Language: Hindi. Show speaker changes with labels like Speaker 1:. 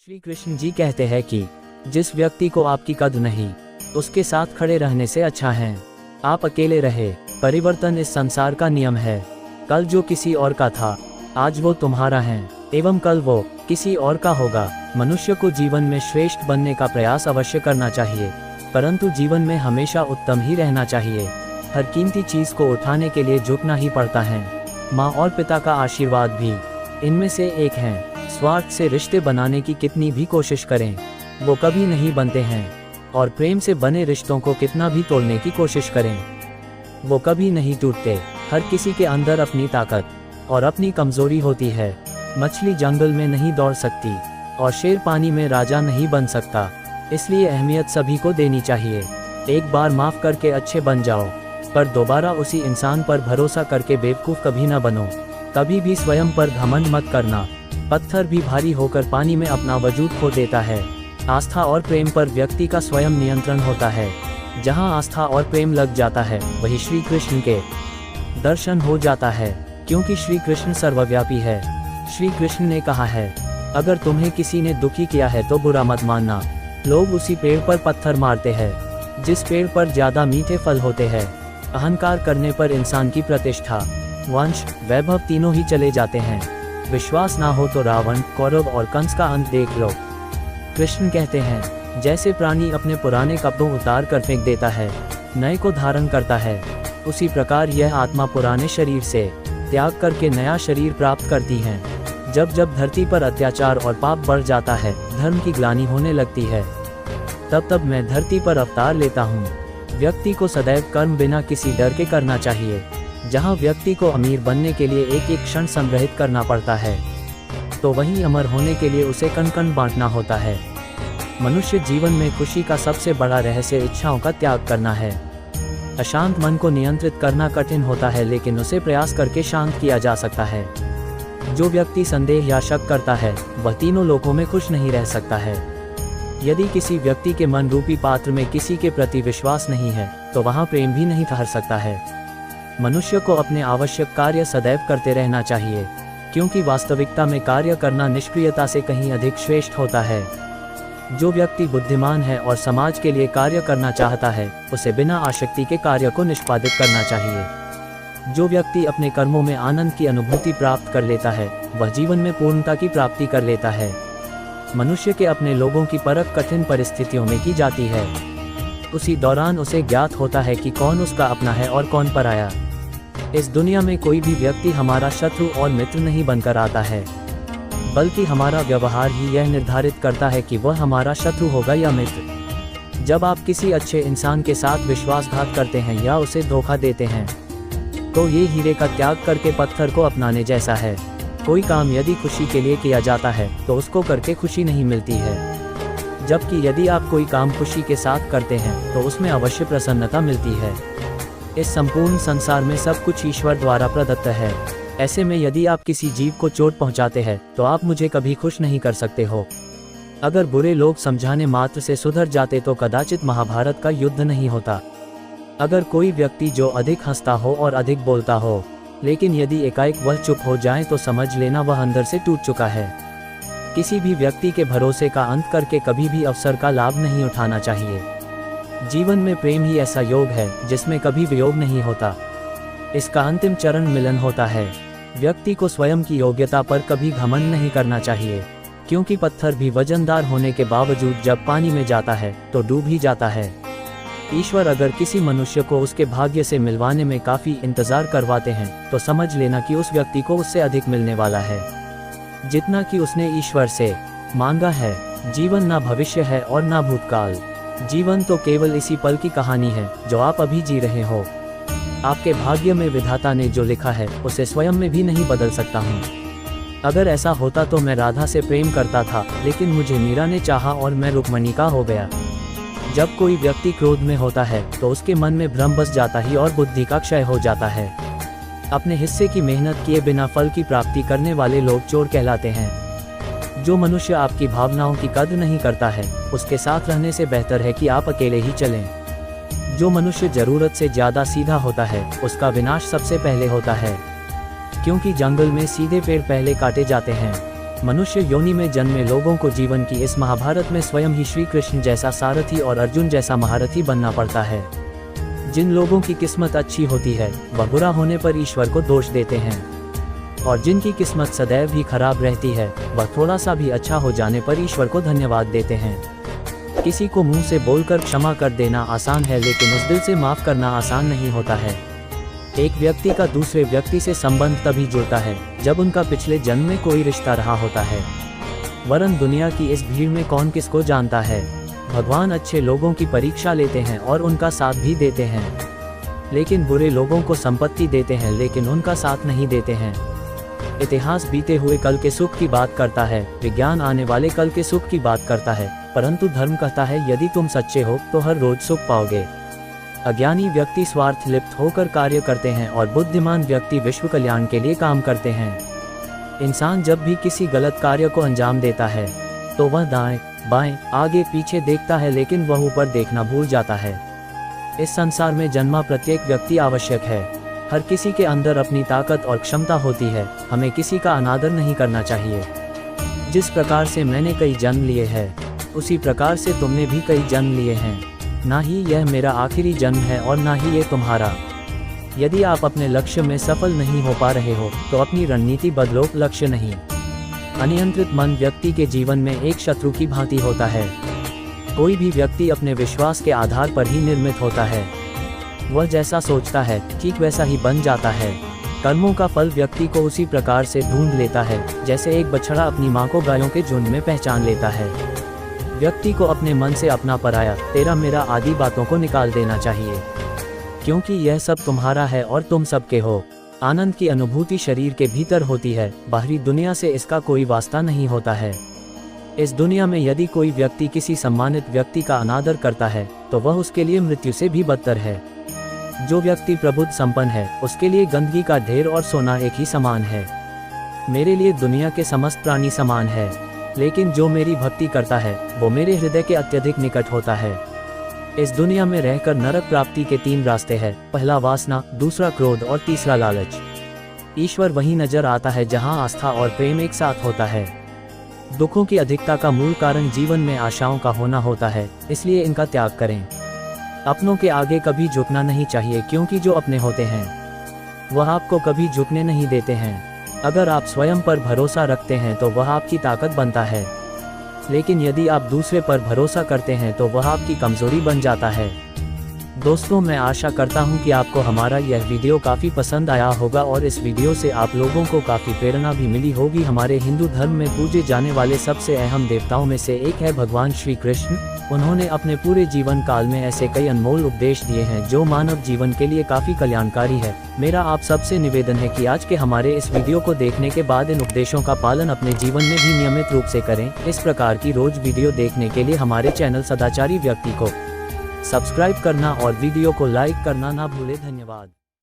Speaker 1: श्री कृष्ण जी कहते हैं कि जिस व्यक्ति को आपकी कद्र नहीं, उसके साथ खड़े रहने से अच्छा है आप अकेले रहे। परिवर्तन इस संसार का नियम है। कल जो किसी और का था, आज वो तुम्हारा है एवं कल वो किसी और का होगा। मनुष्य को जीवन में श्रेष्ठ बनने का प्रयास अवश्य करना चाहिए, परंतु जीवन में हमेशा उत्तम ही रहना चाहिए। हर कीमती चीज को उठाने के लिए झुकना ही पड़ता है। माँ और पिता का आशीर्वाद भी इनमें से एक है। स्वार्थ से रिश्ते बनाने की कितनी भी कोशिश करें, वो कभी नहीं बनते हैं, और प्रेम से बने रिश्तों को कितना भी तोड़ने की कोशिश करें, वो कभी नहीं टूटते। हर किसी के अंदर अपनी ताकत और अपनी कमजोरी होती है। मछली जंगल में नहीं दौड़ सकती और शेर पानी में राजा नहीं बन सकता, इसलिए अहमियत सभी को देनी चाहिए। एक बार माफ करके अच्छे बन जाओ, पर दोबारा उसी इंसान पर भरोसा करके बेवकूफ़ कभी न बनो। कभी भी स्वयं पर घमंड मत करना। पत्थर भी भारी होकर पानी में अपना वजूद खो देता है। आस्था और प्रेम पर व्यक्ति का स्वयं नियंत्रण होता है। जहां आस्था और प्रेम लग जाता है, वही श्री कृष्ण के दर्शन हो जाता है, क्योंकि श्री कृष्ण सर्वव्यापी है। श्री कृष्ण ने कहा है, अगर तुम्हें किसी ने दुखी किया है तो बुरा मत मानना। लोग उसी पेड़ पर पत्थर मारते हैं जिस पेड़ पर ज्यादा मीठे फल होते हैं। अहंकार करने पर इंसान की प्रतिष्ठा, वंश, वैभव तीनों ही चले जाते हैं। विश्वास ना हो तो रावण, कौरव और कंस का अंत देख लो। कृष्ण कहते हैं, जैसे प्राणी अपने पुराने कपड़ों उतार कर फेंक देता है, नए को धारण करता है, उसी प्रकार यह आत्मा पुराने शरीर से त्याग करके नया शरीर प्राप्त करती है। जब जब धरती पर अत्याचार और पाप बढ़ जाता है, धर्म की ग्लानि होने लगती है, तब तब मैं धरती पर अवतार लेता हूँ। व्यक्ति को सदैव कर्म बिना किसी डर के करना चाहिए। जहाँ व्यक्ति को अमीर बनने के लिए एक एक क्षण संग्रहित करना पड़ता है, तो वहीं अमर होने के लिए उसे कण कण बांटना होता है। मनुष्य जीवन में खुशी का सबसे बड़ा रहस्य इच्छाओं का त्याग करना है। अशांत मन को नियंत्रित करना कठिन होता है, लेकिन उसे प्रयास करके शांत किया जा सकता है। जो व्यक्ति संदेह या शक करता है, वह तीनों लोकों में खुश नहीं रह सकता है। यदि किसी व्यक्ति के मन रूपी पात्र में किसी के प्रति विश्वास नहीं है, तो वहाँ प्रेम भी नहीं ठहर सकता है। मनुष्य को अपने आवश्यक कार्य सदैव करते रहना चाहिए, क्योंकि वास्तविकता में कार्य करना निष्क्रियता से कहीं अधिक श्रेष्ठ होता है। जो व्यक्ति बुद्धिमान है और समाज के लिए कार्य करना चाहता है, उसे बिना आसक्ति के कार्य को निष्पादित करना चाहिए। जो व्यक्ति अपने कर्मों में आनंद की अनुभूति प्राप्त कर लेता है, वह जीवन में पूर्णता की प्राप्ति कर लेता है। मनुष्य के अपने लोगों की परख कठिन परिस्थितियों में की जाती है। उसी दौरान उसे ज्ञात होता है कि कौन उसका अपना है और कौन पराया। इस दुनिया में कोई भी व्यक्ति हमारा शत्रु और मित्र नहीं बनकर आता है, बल्कि हमारा व्यवहार ही यह निर्धारित करता है कि वह हमारा शत्रु होगा या मित्र। जब आप किसी अच्छे इंसान के साथ विश्वासघात करते हैं या उसे धोखा देते हैं, तो ये हीरे का त्याग करके पत्थर को अपनाने जैसा है। कोई काम यदि खुशी के लिए किया जाता है, तो उसको करके खुशी नहीं मिलती है, जबकि यदि आप कोई काम खुशी के साथ करते हैं, तो उसमें अवश्य प्रसन्नता मिलती है। इस संपूर्ण संसार में सब कुछ ईश्वर द्वारा प्रदत्त है। ऐसे में यदि आप किसी जीव को चोट पहुंचाते हैं, तो आप मुझे कभी खुश नहीं कर सकते हो। अगर बुरे लोग समझाने मात्र से सुधर जाते, तो कदाचित महाभारत का युद्ध नहीं होता। अगर कोई व्यक्ति जो अधिक हंसता हो और अधिक बोलता हो, लेकिन यदि एकाएक वह चुप हो जाए, तो समझ लेना वह अंदर से टूट चुका है। किसी भी व्यक्ति के भरोसे का अंत करके कभी भी अवसर का लाभ नहीं उठाना चाहिए। जीवन में प्रेम ही ऐसा योग है जिसमें कभी वियोग नहीं होता। इसका अंतिम चरण मिलन होता है। व्यक्ति को स्वयं की योग्यता पर कभी घमंड नहीं करना चाहिए, क्योंकि पत्थर भी वजनदार होने के बावजूद जब पानी में जाता है तो डूब ही जाता है। ईश्वर अगर किसी मनुष्य को उसके भाग्य से मिलवाने में काफी इंतजार करवाते हैं, तो समझ लेना कि उस व्यक्ति को उससे अधिक मिलने वाला है, जितना कि उसने ईश्वर से मांगा है। जीवन ना भविष्य है और ना भूतकाल। जीवन तो केवल इसी पल की कहानी है जो आप अभी जी रहे हो। आपके भाग्य में विधाता ने जो लिखा है, उसे स्वयं में भी नहीं बदल सकता हूँ। अगर ऐसा होता तो मैं राधा से प्रेम करता था, लेकिन मुझे मीरा ने चाहा और मैं रुक्मणी का हो गया। जब कोई व्यक्ति क्रोध में होता है, तो उसके मन में भ्रम बस जाता ही और बुद्धि का क्षय हो जाता है। अपने हिस्से की मेहनत किए बिना फल की प्राप्ति करने वाले लोग चोर कहलाते हैं। जो मनुष्य आपकी भावनाओं की कद्र नहीं करता है, उसके साथ रहने से बेहतर है कि आप अकेले ही चलें। जो मनुष्य जरूरत से ज्यादा सीधा होता है, उसका विनाश सबसे पहले होता है, क्योंकि जंगल में सीधे पेड़ पहले काटे जाते हैं। मनुष्य योनि में जन्मे लोगों को जीवन की इस महाभारत में स्वयं ही श्री कृष्ण जैसा सारथी और अर्जुन जैसा महारथी बनना पड़ता है। जिन लोगों की किस्मत अच्छी होती है वह बुरा होने पर ईश्वर को दोष देते हैं, और जिनकी किस्मत सदैव ही खराब रहती है वह थोड़ा सा भी अच्छा हो जाने पर ईश्वर को धन्यवाद देते हैं। किसी को मुंह से बोलकर क्षमा कर देना आसान है, लेकिन उस दिल से माफ करना आसान नहीं होता है। एक व्यक्ति का दूसरे व्यक्ति से संबंध तभी जुड़ता है जब उनका पिछले जन्म में कोई रिश्ता रहा होता है, वरन दुनिया की इस भीड़ में कौन किसको जानता है। भगवान अच्छे लोगों की परीक्षा लेते हैं और उनका साथ भी देते हैं, लेकिन बुरे लोगों को संपत्ति देते हैं लेकिन उनका साथ नहीं देते हैं। इतिहास बीते हुए कल के सुख की बात करता है, विज्ञान आने वाले कल के सुख की बात करता है, परंतु धर्म कहता है यदि तुम सच्चे हो तो हर रोज सुख पाओगे। अज्ञानी व्यक्ति स्वार्थ लिप्त होकर कार्य करते हैं और बुद्धिमान व्यक्ति विश्व कल्याण के लिए काम करते हैं। इंसान जब भी किसी गलत कार्य को अंजाम देता है तो वह दाएं बाएं आगे पीछे देखता है, लेकिन वह ऊपर देखना भूल जाता है। इस संसार में जन्मा प्रत्येक व्यक्ति आवश्यक है। हर किसी के अंदर अपनी ताकत और क्षमता होती है, हमें किसी का अनादर नहीं करना चाहिए। जिस प्रकार से मैंने कई जन्म लिए हैं उसी प्रकार से तुमने भी कई जन्म लिए हैं। ना ही यह मेरा आखिरी जन्म है और ना ही ये तुम्हारा। यदि आप अपने लक्ष्य में सफल नहीं हो पा रहे हो तो अपनी रणनीति बदलो, लक्ष्य नहीं। अनियंत्रित मन व्यक्ति के जीवन में एक शत्रु की भांति होता है। कोई भी व्यक्ति अपने विश्वास के आधार पर ही निर्मित होता है। वह जैसा सोचता है ठीक वैसा ही बन जाता है। कर्मों का फल व्यक्ति को उसी प्रकार से ढूंढ लेता है जैसे एक बछड़ा अपनी मां को गायों के झुंड में पहचान लेता है। व्यक्ति को अपने मन से अपना पराया, तेरा मेरा आदि बातों को निकाल देना चाहिए, क्योंकि यह सब तुम्हारा है और तुम सबके हो। आनंद की अनुभूति शरीर के भीतर होती है, बाहरी दुनिया से इसका कोई वास्ता नहीं होता है। इस दुनिया में यदि कोई व्यक्ति किसी सम्मानित व्यक्ति का अनादर करता है तो वह उसके लिए मृत्यु से भी बदतर है। जो व्यक्ति प्रबुद्ध संपन्न है उसके लिए गंदगी का ढेर और सोना एक ही समान है। मेरे लिए दुनिया के समस्त प्राणी समान है, लेकिन जो मेरी भक्ति करता है वो मेरे हृदय के अत्यधिक निकट होता है। इस दुनिया में रहकर नरक प्राप्ति के 3 रास्ते हैं, पहला वासना, दूसरा क्रोध और तीसरा लालच। ईश्वर वहीं नजर आता है जहां आस्था और प्रेम एक साथ होता है। दुखों की अधिकता का मूल कारण जीवन में आशाओं का होना होता है, इसलिए इनका त्याग करें। अपनों के आगे कभी झुकना नहीं चाहिए, क्योंकि जो अपने होते हैं वह आपको कभी झुकने नहीं देते हैं। अगर आप स्वयं पर भरोसा रखते हैं तो वह आपकी ताकत बनता है, लेकिन यदि आप दूसरे पर भरोसा करते हैं तो वह आपकी कमजोरी बन जाता है। दोस्तों, मैं आशा करता हूं कि आपको हमारा यह वीडियो काफ़ी पसंद आया होगा और इस वीडियो से आप लोगों को काफ़ी प्रेरणा भी मिली होगी। हमारे हिंदू धर्म में पूजे जाने वाले सबसे अहम देवताओं में से एक है भगवान श्री कृष्ण। उन्होंने अपने पूरे जीवन काल में ऐसे कई अनमोल उपदेश दिए हैं जो मानव जीवन के लिए काफ़ी कल्याणकारी है। मेरा आप सबसे निवेदन है कि आज के हमारे इस वीडियो को देखने के बाद इन उपदेशों का पालन अपने जीवन में भी नियमित रूप से करें। इस प्रकार की रोज वीडियो देखने के लिए हमारे चैनल सदाचारी व्यक्ति को सब्सक्राइब करना और वीडियो को लाइक करना ना भूलें। धन्यवाद।